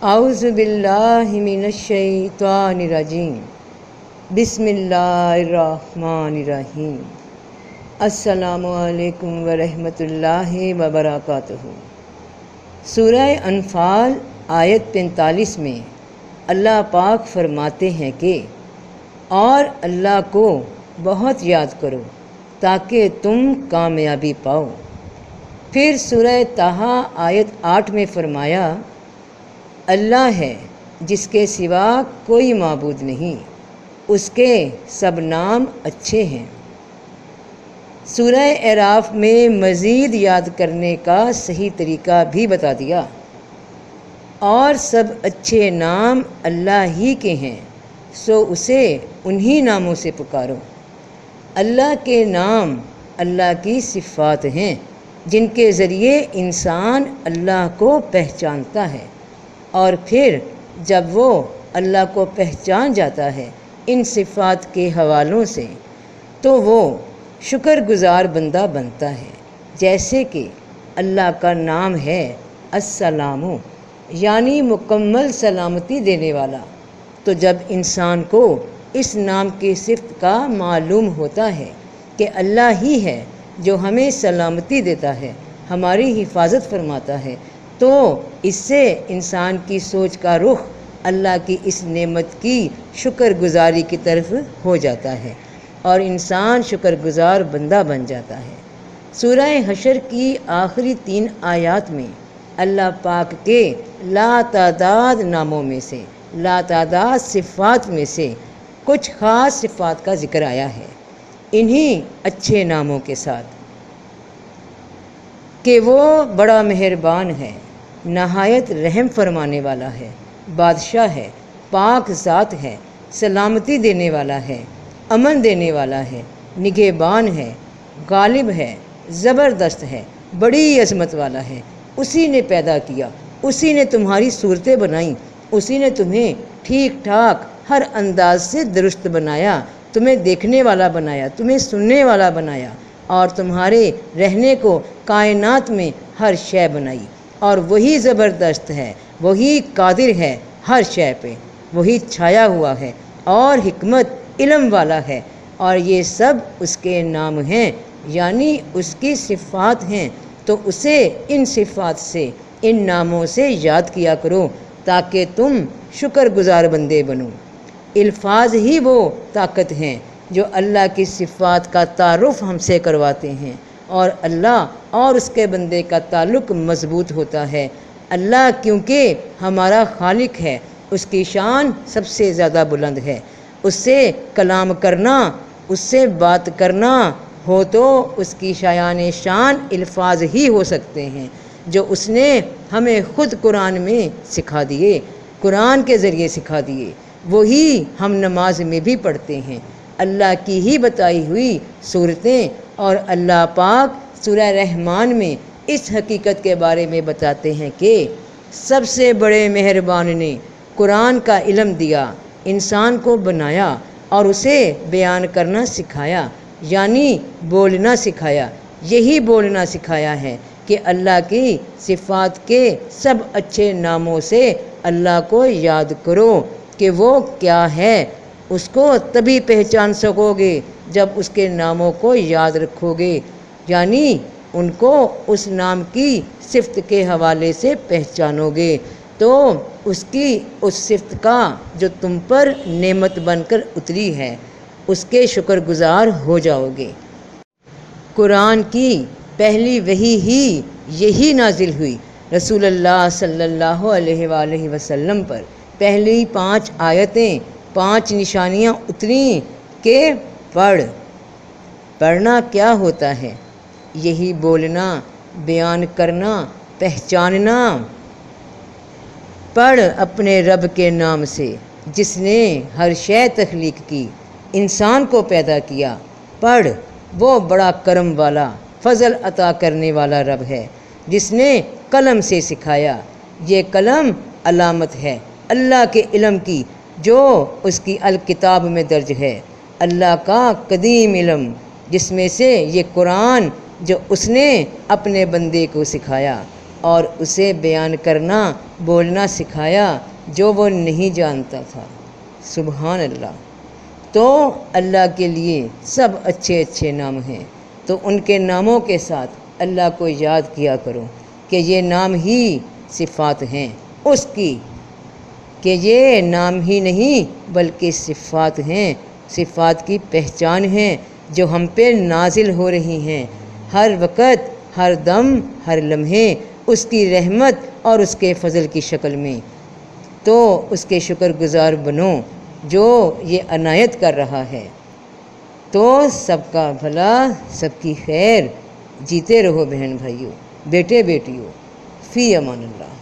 اعوذ باللہ من الشیطان الرجیم بسم اللہ الرحمن الرحیم السلام علیکم ورحمۃ اللہ وبرکاتہ۔ سورہ انفال آیت 45 میں اللہ پاک فرماتے ہیں کہ اور اللہ کو بہت یاد کرو تاکہ تم کامیابی پاؤ۔ پھر سورہ طٰہٰ آیت 8 میں فرمایا اللہ ہے جس کے سوا کوئی معبود نہیں، اس کے سب نام اچھے ہیں۔ سورہ اعراف میں مزید یاد کرنے کا صحیح طریقہ بھی بتا دیا، اور سب اچھے نام اللہ ہی کے ہیں، سو اسے انہی ناموں سے پکارو۔ اللہ کے نام اللہ کی صفات ہیں جن کے ذریعے انسان اللہ کو پہچانتا ہے، اور پھر جب وہ اللہ کو پہچان جاتا ہے ان صفات کے حوالوں سے تو وہ شکر گزار بندہ بنتا ہے۔ جیسے کہ اللہ کا نام ہے السلام، یعنی مکمل سلامتی دینے والا، تو جب انسان کو اس نام کی صفت کا معلوم ہوتا ہے کہ اللہ ہی ہے جو ہمیں سلامتی دیتا ہے، ہماری حفاظت فرماتا ہے، تو اس سے انسان کی سوچ کا رخ اللہ کی اس نعمت کی شکر گزاری کی طرف ہو جاتا ہے اور انسان شکر گزار بندہ بن جاتا ہے۔ سورہ حشر کی آخری 3 آیات میں اللہ پاک کے لاتعداد ناموں میں سے، لاتعداد صفات میں سے کچھ خاص صفات کا ذکر آیا ہے انہی اچھے ناموں کے ساتھ، کہ وہ بڑا مہربان ہے، نہایت رحم فرمانے والا ہے، بادشاہ ہے، پاک ذات ہے، سلامتی دینے والا ہے، امن دینے والا ہے، نگہبان ہے، غالب ہے، زبردست ہے، بڑی عظمت والا ہے۔ اسی نے پیدا کیا، اسی نے تمہاری صورتیں بنائیں، اسی نے تمہیں ٹھیک ٹھاک ہر انداز سے درست بنایا، تمہیں دیکھنے والا بنایا، تمہیں سننے والا بنایا، اور تمہارے رہنے کو کائنات میں ہر شے بنائی، اور وہی زبردست ہے، وہی قادر ہے ہر شے پہ، وہی چھایا ہوا ہے اور حکمت علم والا ہے، اور یہ سب اس کے نام ہیں، یعنی اس کی صفات ہیں، تو اسے ان صفات سے، ان ناموں سے یاد کیا کرو تاکہ تم شکر گزار بندے بنو۔ الفاظ ہی وہ طاقت ہیں جو اللہ کی صفات کا تعارف ہم سے کرواتے ہیں، اور اللہ اور اس کے بندے کا تعلق مضبوط ہوتا ہے۔ اللہ کیونکہ ہمارا خالق ہے، اس کی شان سب سے زیادہ بلند ہے، اس سے کلام کرنا، اس سے بات کرنا ہو تو اس کی شایان شان الفاظ ہی ہو سکتے ہیں جو اس نے ہمیں خود قرآن میں سکھا دیے، قرآن کے ذریعے سکھا دیے، وہی ہم نماز میں بھی پڑھتے ہیں، اللہ کی ہی بتائی ہوئی صورتیں۔ اور اللہ پاک سورہ رحمان میں اس حقیقت کے بارے میں بتاتے ہیں کہ سب سے بڑے مہربان نے قرآن کا علم دیا، انسان کو بنایا اور اسے بیان کرنا سکھایا، یعنی بولنا سکھایا۔ یہی بولنا سکھایا ہے کہ اللہ کی صفات کے سب اچھے ناموں سے اللہ کو یاد کرو کہ وہ کیا ہے۔ اس کو تبھی پہچان سکو گے جب اس کے ناموں کو یاد رکھو گے، یعنی ان کو اس نام کی صفت کے حوالے سے پہچانو گے، تو اس کی اس صفت کا جو تم پر نعمت بن کر اتری ہے اس کے شکر گزار ہو جاؤ گے۔ قرآن کی پہلی وحی ہی یہی نازل ہوئی رسول اللہ صلی اللہ علیہ وآلہ وسلم پر۔ پہلی 5 آیتیں، 5 نشانیاں اتریں کہ پڑھنا کیا ہوتا ہے، یہی بولنا، بیان کرنا، پہچاننا۔ پڑھ اپنے رب کے نام سے جس نے ہر شے تخلیق کی، انسان کو پیدا کیا۔ پڑھ، وہ بڑا کرم والا، فضل عطا کرنے والا رب ہے جس نے قلم سے سکھایا۔ یہ قلم علامت ہے اللہ کے علم کی جو اس کی الکتاب میں درج ہے، اللہ کا قدیم علم جس میں سے یہ قرآن جو اس نے اپنے بندے کو سکھایا، اور اسے بیان کرنا بولنا سکھایا جو وہ نہیں جانتا تھا۔ سبحان اللہ۔ تو اللہ کے لیے سب اچھے اچھے نام ہیں، تو ان کے ناموں کے ساتھ اللہ کو یاد کیا کرو کہ یہ نام ہی صفات ہیں اس کی، کہ یہ نام ہی نہیں بلکہ صفات ہیں، صفات کی پہچان ہیں جو ہم پہ نازل ہو رہی ہیں ہر وقت، ہر دم، ہر لمحے، اس کی رحمت اور اس کے فضل کی شکل میں۔ تو اس کے شکر گزار بنو جو یہ عنایت کر رہا ہے۔ تو سب کا بھلا، سب کی خیر، جیتے رہو بہن بھائیوں، بیٹے بیٹیوں، فی امان اللہ۔